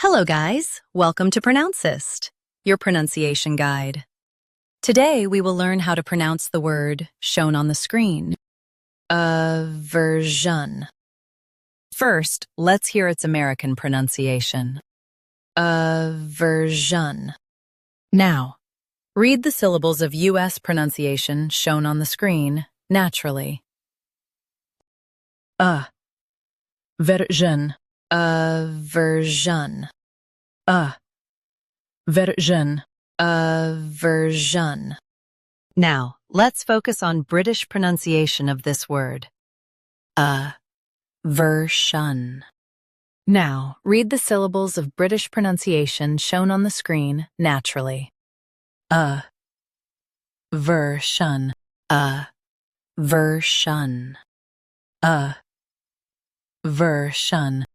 Hello guys, welcome to Pronouncist, your pronunciation guide. Today we will learn how to pronounce the word shown on the screen. Aversion. First, let's hear its American pronunciation. Aversion. Now, read the syllables of U.S. pronunciation shown on the screen naturally. Version. Aversion. Version. Aversion. Now, let's focus on British pronunciation of this word. Aversion. Now, read the syllables of British pronunciation shown on the screen naturally. Aversion. Aversion. Aversion.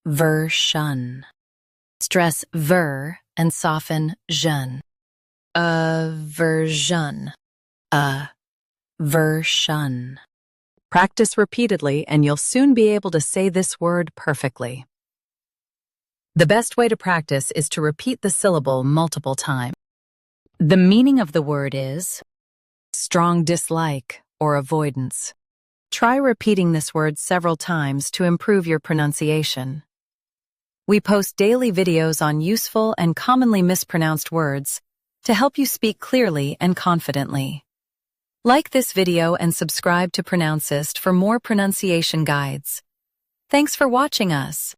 Aversion. Stress ver and soften jeune. Aversion. Aversion. Practice repeatedly and you'll soon be able to say this word perfectly. The best way to practice is to repeat the syllable multiple times. The meaning of the word is strong dislike or avoidance. Try repeating this word several times to improve your pronunciation. We post daily videos on useful and commonly mispronounced words to help you speak clearly and confidently. Like this video and subscribe to Pronouncist for more pronunciation guides. Thanks for watching us.